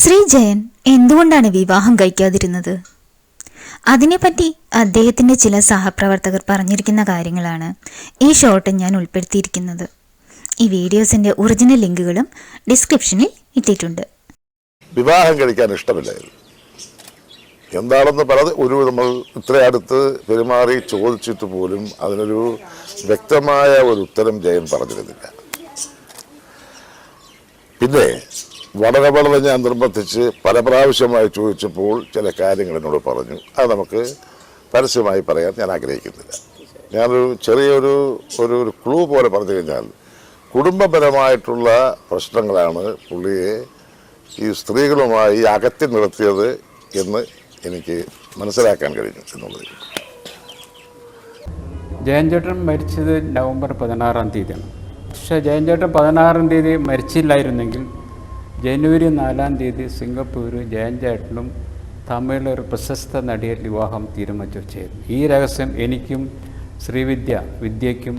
ശ്രീ ജയൻ എന്തുകൊണ്ടാണ് വിവാഹം കഴിക്കാതിരുന്നത്? അതിനെപ്പറ്റി അദ്ദേഹത്തിൻ്റെ ചില സഹപ്രവർത്തകർ പറഞ്ഞിരിക്കുന്ന കാര്യങ്ങളാണ് ഈ ഷോർട്ട് ഞാൻ ഉൾപ്പെടുത്തിയിരിക്കുന്നത്. ഈ വീഡിയോസിൻ്റെ ഒറിജിനൽ ലിങ്കുകളും ഡിസ്ക്രിപ്ഷനിൽ ഇട്ടിട്ടുണ്ട്. വിവാഹം കഴിക്കാൻ ഇഷ്ടമില്ലായിരുന്നു. എന്താണെന്ന് പറഞ്ഞ് നമ്മൾ ഇത്ര അടുത്ത് പെരുമാറി ചോദിച്ചിട്ട് പോലും അതിനൊരു വ്യക്തമായ ഒരു ഉത്തരം ജയൻ പറഞ്ഞിരുന്നില്ല. പിന്നെ വളരെ ഞാൻ നിർബന്ധിച്ച് പല പ്രാവശ്യമായി ചോദിച്ചപ്പോൾ ചില കാര്യങ്ങൾ എന്നോട് പറഞ്ഞു. അത് നമുക്ക് പരസ്യമായി പറയാൻ ഞാൻ ആഗ്രഹിക്കുന്നില്ല. ഞാനൊരു ചെറിയൊരു ക്ലൂ പോലെ പറഞ്ഞു കഴിഞ്ഞാൽ, കുടുംബപരമായിട്ടുള്ള പ്രശ്നങ്ങളാണ് പുള്ളിയെ ഈ സ്ത്രീകളുമായി അകറ്റി നിർത്തിയത് എന്ന് എനിക്ക് മനസ്സിലാക്കാൻ കഴിഞ്ഞു എന്നുള്ളത്. ജയൻ ചേട്ടൻ മരിച്ചത് നവംബർ 16-ാം തീയതിയാണ്. പക്ഷേ ജയൻ ചേട്ടൻ 16-ാം തീയതി മരിച്ചില്ലായിരുന്നെങ്കിൽ ജനുവരി 4-ാം തീയതി സിംഗപ്പൂർ ജയൻ ചേട്ടനും തമിഴിലെ ഒരു പ്രശസ്ത നടിയെ വിവാഹം തീരുമാനിച്ചു വെച്ചായിരുന്നു. ഈ രഹസ്യം എനിക്കും വിദ്യയ്ക്കും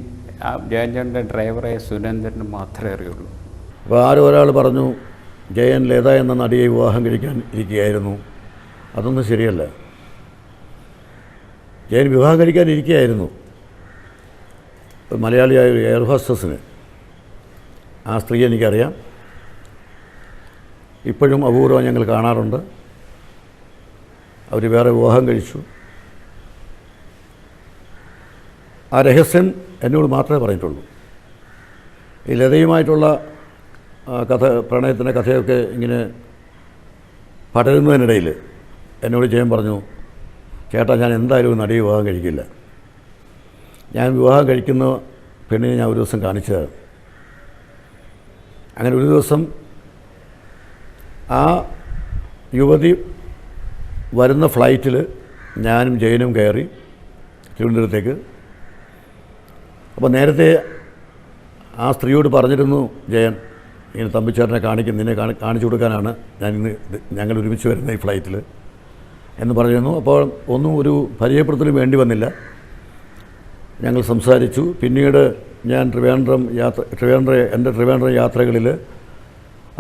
ജയൻ ചേട്ടൻ്റെ ഡ്രൈവറായ സുരേന്ദ്രനും മാത്രമേ അറിയുള്ളൂ. അപ്പോൾ ഒരാൾ പറഞ്ഞു ജയൻ ലത എന്ന നടിയെ വിവാഹം കഴിക്കാൻ ഇരിക്കുകയായിരുന്നു. അതൊന്നും ശരിയല്ല. ജയൻ വിവാഹം കഴിക്കാൻ ഇരിക്കുകയായിരുന്നു. മലയാളിയായ ഒരു എയർ ഹോസ്റ്റസിന്, ആ സ്ത്രീ എനിക്കറിയാം. ഇപ്പോഴും അപൂർവം ഞങ്ങൾ കാണാറുണ്ട്. അവർ വേറെ വിവാഹം കഴിച്ചു. ആ രഹസ്യം എന്നോട് മാത്രമേ പറഞ്ഞിട്ടുള്ളൂ. ഈ ലതയുമായിട്ടുള്ള പ്രണയത്തിൻ്റെ കഥയൊക്കെ ഇങ്ങനെ പടരുന്നതിനിടയിൽ എന്നോട് ജയൻ പറഞ്ഞു, ചേട്ടാ, ഞാൻ എന്തായാലും നടിയെ വിവാഹം കഴിക്കില്ല. ഞാൻ വിവാഹം കഴിക്കുന്ന പെണ്ണിനെ ഞാൻ ഒരു ദിവസം കാണിച്ചതാണ്. അങ്ങനെ ഒരു ദിവസം ആ യുവതി വരുന്ന ഫ്ലൈറ്റിൽ ഞാനും ജയനും കയറി തിരുവനന്തപുരത്തേക്ക്. അപ്പോൾ നേരത്തെ ആ സ്ത്രീയോട് പറഞ്ഞിരുന്നു ജയൻ, ഇങ്ങനെ തമ്പിച്ചേട്ടനെ നിന്നെ കാണിച്ചു കൊടുക്കാനാണ് ഞങ്ങൾ ഒരുമിച്ച് വരുന്ന ഈ ഫ്ലൈറ്റിൽ എന്ന് പറഞ്ഞിരുന്നു. അപ്പോൾ ഒന്നും ഒരു പരിചയപ്പെടുത്തലും വേണ്ടി വന്നില്ല. ഞങ്ങൾ സംസാരിച്ചു. പിന്നീട് ഞാൻ എൻ്റെ ട്രിവാൻഡ്രം യാത്രകളിൽ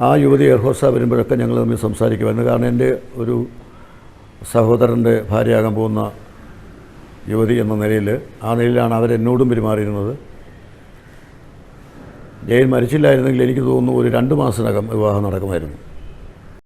ആ യുവതി എയർ ഹോസ്റ്റസ് വരുമ്പോഴൊക്കെ ഞങ്ങൾ തമ്മിൽ സംസാരിക്കുമായിരുന്നു. കാരണം എൻ്റെ ഒരു സഹോദരൻ്റെ ഭാര്യയാകാൻ പോകുന്ന യുവതി എന്ന നിലയിൽ, ആ നിലയിലാണ് അവരെന്നോടും പെരുമാറിയിരുന്നത്. ജയൻ മരിച്ചില്ലായിരുന്നെങ്കിൽ എനിക്ക് തോന്നുന്നു ഒരു 2 മാസത്തിനകം വിവാഹം നടക്കുമായിരുന്നു.